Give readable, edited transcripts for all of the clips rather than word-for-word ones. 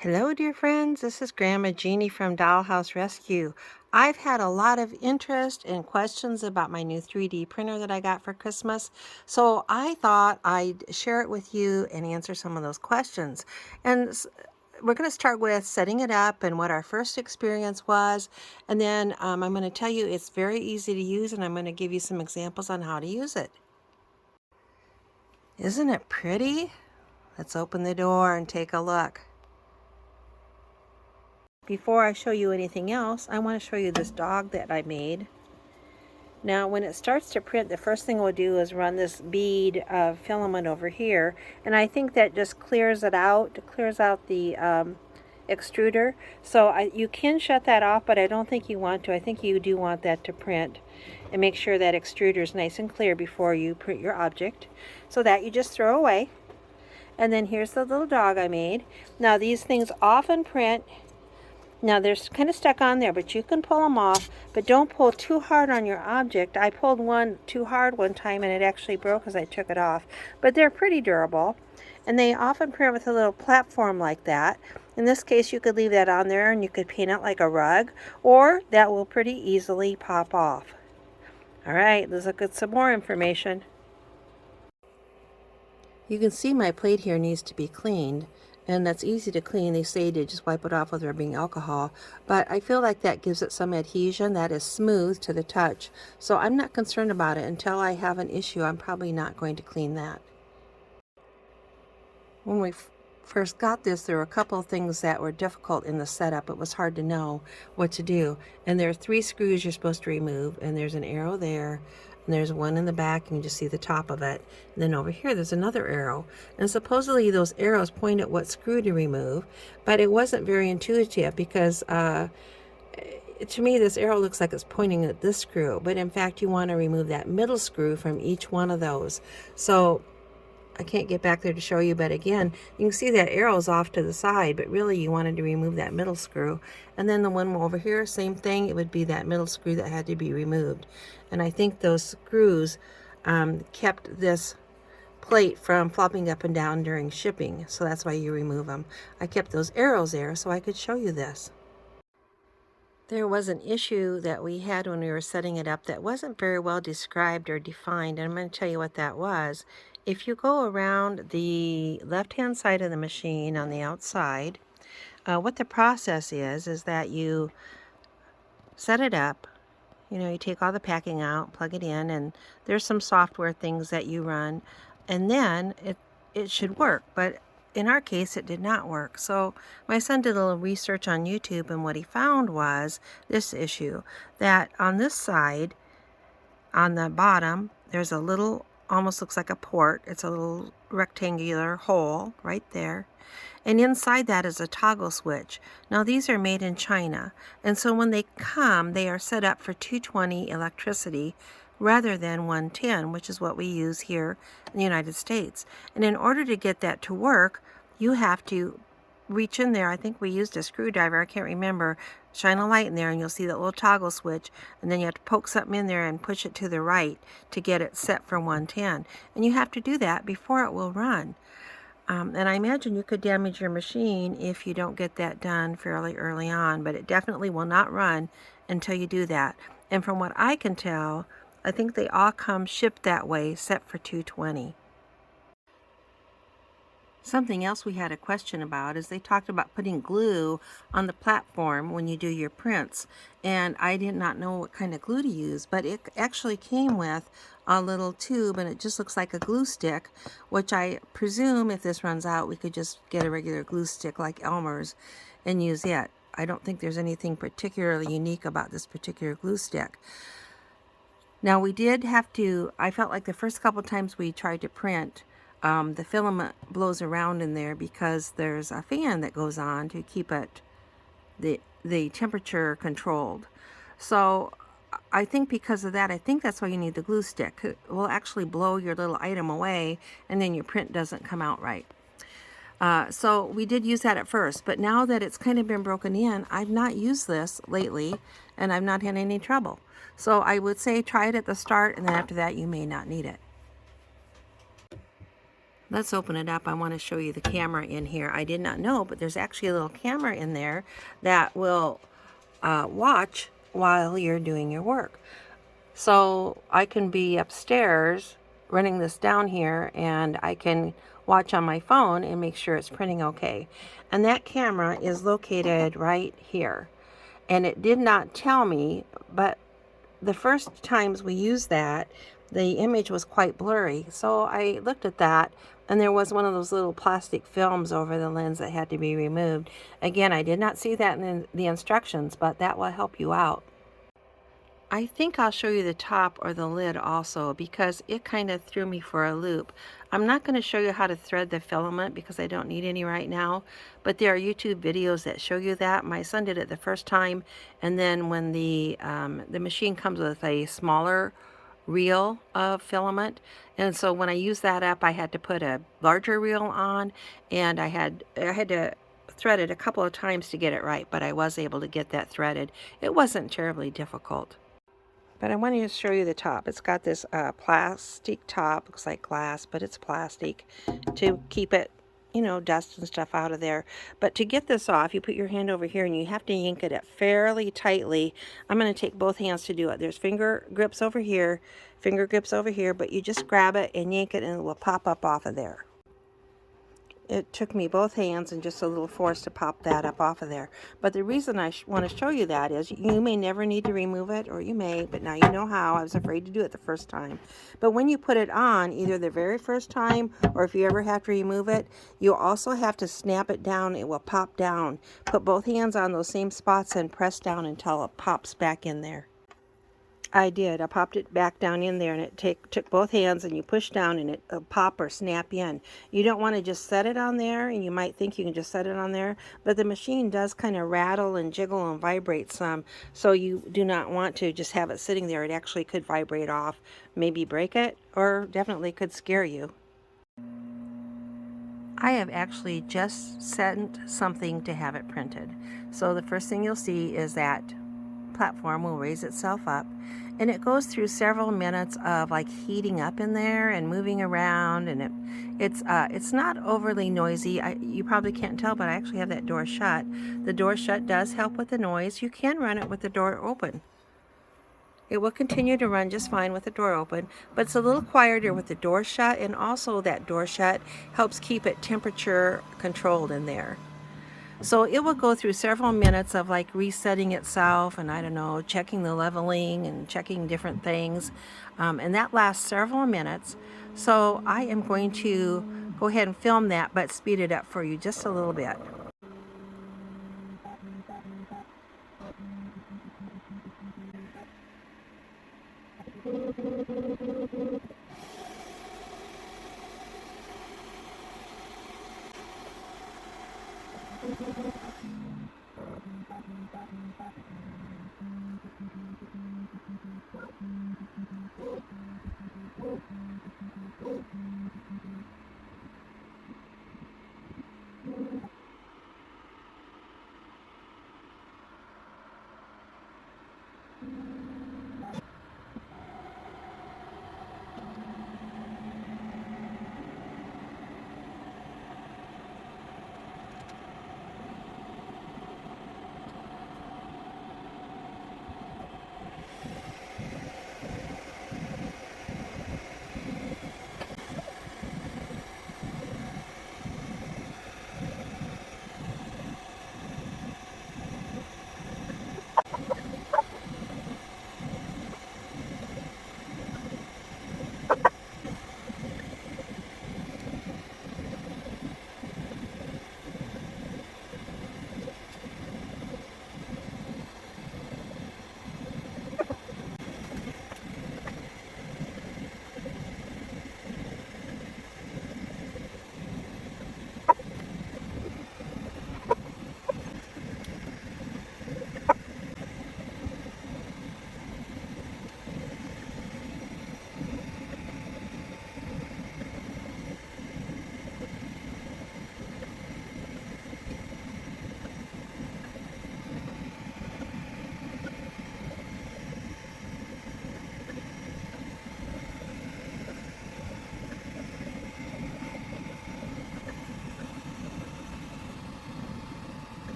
Hello, dear friends. This is Grandma Jeannie from Dollhouse Rescue. I've had a lot of interest and questions about my new 3D printer that I got for Christmas, so I thought I'd share it with you and answer some of those questions. We're going to start with setting it up and what our first experience was, and then I'm going to tell you it's very easy to use, and I'm going to give you some examples on how to use it. Isn't it pretty? Let's open the door and take a look. Before I show you anything else, I want to show you this dog that I made. Now, when it starts to print, the first thing we'll do is run this bead of filament over here, and I think that just clears it out, clears out the extruder. So you can shut that off, but I don't think you want to. I think you do want that to print, and make sure that extruder is nice and clear before you print your object. So that you just throw away. And then here's the little dog I made. Now, these things often print. Now they're kind of stuck on there, but you can pull them off, but don't pull too hard on your object. I pulled one too hard one time and it actually broke as I took it off. But they're pretty durable, and they often print with a little platform like that. In this case, you could leave that on there and you could paint it like a rug, or that will pretty easily pop off. All right, let's look at some more information. You can see my plate here needs to be cleaned, and that's easy to clean. They say to just wipe it off with rubbing alcohol, but I feel like that gives it some adhesion that is smooth to the touch. So I'm not concerned about it. Until I have an issue, I'm probably not going to clean that. When we first got this, there were a couple of things that were difficult in the setup. It was hard to know what to do. And there are 3 screws you're supposed to remove, and there's an arrow there, and there's one in the back, and you just see the top of it. And then over here, there's another arrow. And supposedly those arrows point at what screw to remove, but it wasn't very intuitive because to me, this arrow looks like it's pointing at this screw, but in fact, you want to remove that middle screw from each one of those. So I can't get back there to show you, but again, you can see that arrow's off to the side, but really you wanted to remove that middle screw. And then the one over here, same thing, it would be that middle screw that had to be removed. And I think those screws kept this plate from flopping up and down during shipping, so that's why you remove them. I kept those arrows there so I could show you this. There was an issue that we had when we were setting it up that wasn't very well described or defined, and I'm going to tell you what that was. If you go around the left-hand side of the machine on the outside, what the process is that you set it up. You take all the packing out, plug it in, and there's some software things that you run, and then it should work. But in our case, it did not work. So my son did a little research on YouTube, and what he found was this issue, that on this side, on the bottom, there's a little, almost looks like a port. It's a little rectangular hole right there. And inside that is a toggle switch. Now these are made in China, and so when they come, they are set up for 220 electricity rather than 110, which is what we use here in the United States. And in order to get that to work, you have to reach in there. I think we used a screwdriver, I can't remember. Shine a light in there and you'll see that little toggle switch, and then you have to poke something in there and push it to the right to get it set for 110. And you have to do that before it will run. And I imagine you could damage your machine if you don't get that done fairly early on, but it definitely will not run until you do that. And from what I can tell, I think they all come shipped that way, set for 220. Something else we had a question about is they talked about putting glue on the platform when you do your prints. And I did not know what kind of glue to use, but it actually came with a little tube, and it just looks like a glue stick, which I presume if this runs out, we could just get a regular glue stick like Elmer's and use it. I don't think there's anything particularly unique about this particular glue stick. Now we did have to, I felt like the first couple times we tried to print, the filament blows around in there because there's a fan that goes on to keep it the temperature controlled. So I think because of that, I think that's why you need the glue stick. It will actually blow your little item away, and then your print doesn't come out right. So we did use that at first, but now that it's kind of been broken in, I've not used this lately, and I've not had any trouble. So I would say try it at the start, and then after that you may not need it. Let's open it up. I want to show you the camera in here. I did not know, but there's actually a little camera in there that will watch while you're doing your work. So I can be upstairs running this down here, and I can watch on my phone and make sure it's printing okay. And that camera is located right here. And it did not tell me, but the first times we used that, the image was quite blurry. So I looked at that, and there was one of those little plastic films over the lens that had to be removed. Again, I did not see that in the instructions, but that will help you out. I think I'll show you the top or the lid also, because it kind of threw me for a loop. I'm not going to show you how to thread the filament because I don't need any right now, but there are YouTube videos that show you that. My son did it the first time, and then when the machine comes with a smaller reel of filament, and so when I used that up, I had to put a larger reel on, and I had to thread it a couple of times to get it right, but I was able to get that threaded. It wasn't terribly difficult. But I wanted to show you the top. It's got this plastic top, looks like glass, but it's plastic to keep it, you know, dust and stuff out of there. But to get this off, you put your hand over here and you have to yank it fairly tightly. I'm going to take both hands to do it. There's finger grips over here, but you just grab it and yank it and it will pop up off of there. It took me both hands and just a little force to pop that up off of there. But the reason I want to show you that is you may never need to remove it, or you may, but now you know how. I was afraid to do it the first time. But when you put it on, either the very first time or if you ever have to remove it, you also have to snap it down. It will pop down. Put both hands on those same spots and press down until it pops back in there. I did. I popped it back down in there, and it took both hands, and you push down and it'll pop or snap in. You don't want to just set it on there, and you might think you can just set it on there, but the machine does kind of rattle and jiggle and vibrate some, so you do not want to just have it sitting there. It actually could vibrate off, maybe break it, or definitely could scare you. I have actually just sent something to have it printed. So the first thing you'll see is that platform will raise itself up, and it goes through several minutes of like heating up in there and moving around, and it's not overly noisy. You probably can't tell, but I actually have that door shut. The door shut does help with the noise. You can run it with the door open. It will continue to run just fine with the door open, but it's a little quieter with the door shut, and also that door shut helps keep it temperature controlled in there. So it will go through several minutes of like resetting itself, and I don't know, checking the leveling and checking different things. And that lasts several minutes. So I am going to go ahead and film that, but speed it up for you just a little bit.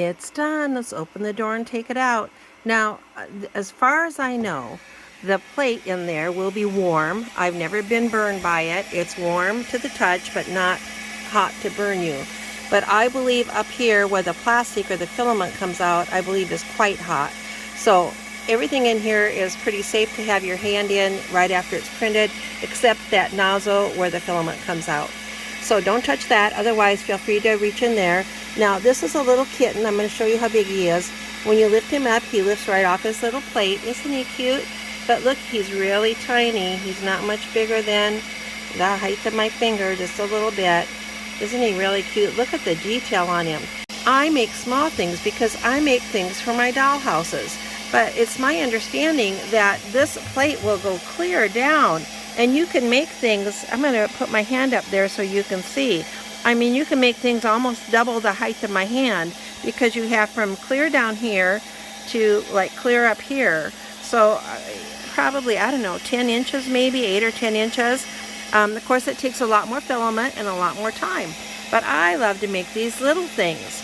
It's done. Let's open the door and take it out. Now, as far as I know, the plate in there will be warm. I've never been burned by it. It's warm to the touch, but not hot to burn you. But I believe up here where the plastic or the filament comes out, I believe is quite hot. So everything in here is pretty safe to have your hand in right after it's printed, except that nozzle where the filament comes out. So don't touch that, otherwise feel free to reach in there. Now this is a little kitten. I'm going to show you how big he is. When you lift him up, he lifts right off his little plate. Isn't he cute? But look, he's really tiny. He's not much bigger than the height of my finger, just a little bit. Isn't he really cute? Look at the detail on him. I make small things because I make things for my dollhouses. But it's my understanding that this plate will go clear down, and you can make things. I'm going to put my hand up there so you can see. I mean, you can make things almost double the height of my hand, because you have from clear down here to like clear up here. So probably, I don't know, 10 inches maybe, 8 or 10 inches. Of course, it takes a lot more filament and a lot more time. But I love to make these little things.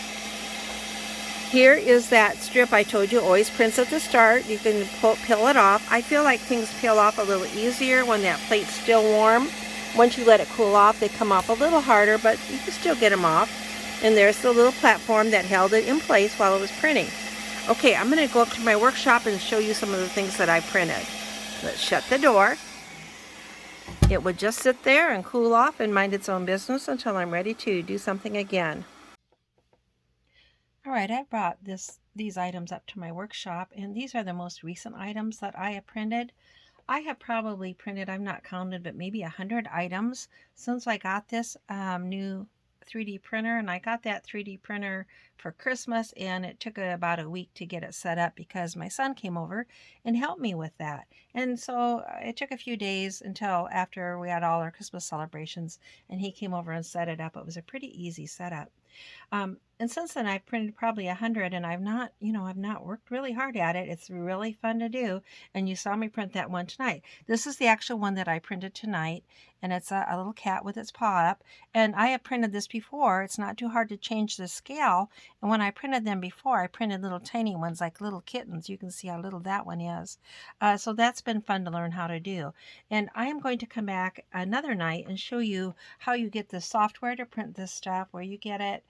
Here is that strip I told you always prints at the start. You can peel it off. I feel like things peel off a little easier when that plate's still warm. Once you let it cool off, they come off a little harder, but you can still get them off. And there's the little platform that held it in place while it was printing. Okay, I'm going to go up to my workshop and show you some of the things that I printed. Let's shut the door. It would just sit there and cool off and mind its own business until I'm ready to do something again. All right, I brought these items up to my workshop, and these are the most recent items that I have printed. I have probably printed, I've not counted, but maybe 100 items since I got this new 3D printer. And I got that 3D printer for Christmas, and it took about a week to get it set up because my son came over and helped me with that. And so it took a few days until after we had all our Christmas celebrations, and he came over and set it up. It was a pretty easy setup. And since then I've printed probably 100, and I've not worked really hard at it. It's really fun to do. And you saw me print that one tonight. This is the actual one that I printed tonight, and it's a little cat with its paw up. And I have printed this before. It's not too hard to change the scale. And when I printed them before, I printed little tiny ones like little kittens. You can see how little that one is. So that's been fun to learn how to do. And I am going to come back another night and show you how you get the software to print this stuff, where you get it,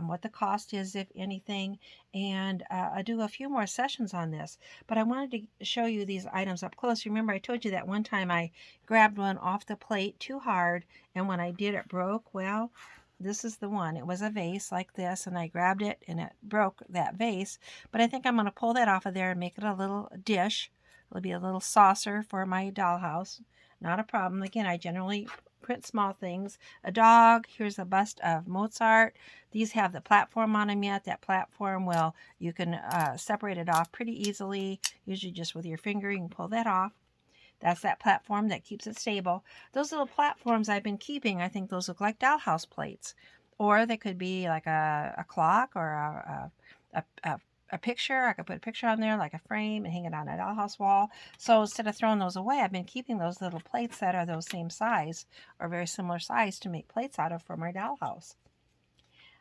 what the cost is, if anything, and I do a few more sessions on this. But I wanted to show you these items up close. Remember, I told you that one time I grabbed one off the plate too hard, and when I did, it broke. Well, this is the one. It was a vase like this, and I grabbed it, and it broke that vase. But I think I'm going to pull that off of there and make it a little dish. It'll be a little saucer for my dollhouse. Not a problem. Again, I generally print small things. A dog. Here's a bust of Mozart. These have the platform on them yet. That platform, well, you can separate it off pretty easily. Usually just with your finger, you can pull that off. That's that platform that keeps it stable. Those little platforms I've been keeping, I think those look like dollhouse plates. Or they could be like a clock or a picture. I could put a picture on there like a frame and hang it on a dollhouse wall. So instead of throwing those away, I've been keeping those little plates that are those same size or very similar size to make plates out of for my dollhouse.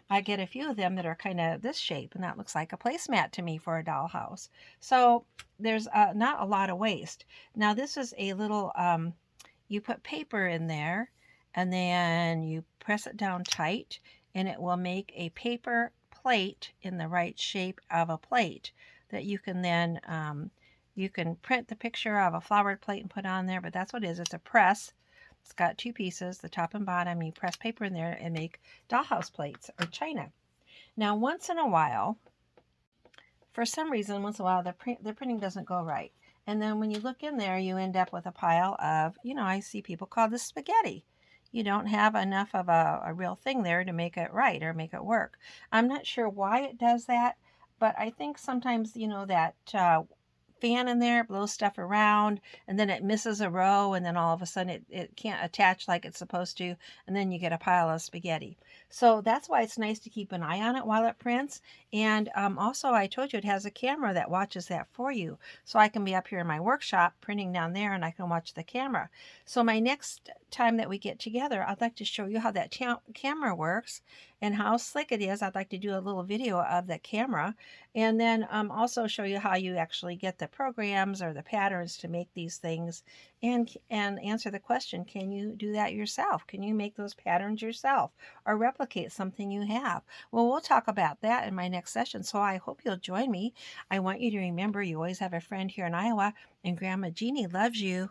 I get a few of them that are kind of this shape, and that looks like a placemat to me for a dollhouse. So there's not a lot of waste. Now this is a little, you put paper in there, and then you press it down tight, and it will make a paper plate in the right shape of a plate that you can then, you can print the picture of a flowered plate and put on there, but that's what it is. It's a press. It's got two pieces, the top and bottom. You press paper in there and make dollhouse plates or china. Now, once in a while, for some reason, the printing doesn't go right. And then when you look in there, you end up with a pile of, I see people call this spaghetti. You don't have enough of a real thing there to make it right or make it work. I'm not sure why it does that, but I think sometimes, that fan in there, blows stuff around, and then it misses a row, and then all of a sudden it can't attach like it's supposed to, and then you get a pile of spaghetti. So that's why it's nice to keep an eye on it while it prints. And also, I told you it has a camera that watches that for you. So I can be up here in my workshop printing down there, and I can watch the camera. So my next time that we get together, I'd like to show you how that camera works and how slick it is. I'd like to do a little video of the camera, and then also show you how you actually get the programs or the patterns to make these things, and answer the question, can you do that yourself? Can you make those patterns yourself or replicate something you have? Well, we'll talk about that in my next session, so I hope you'll join me. I want you to remember you always have a friend here in Iowa, and Grandma Jeannie loves you.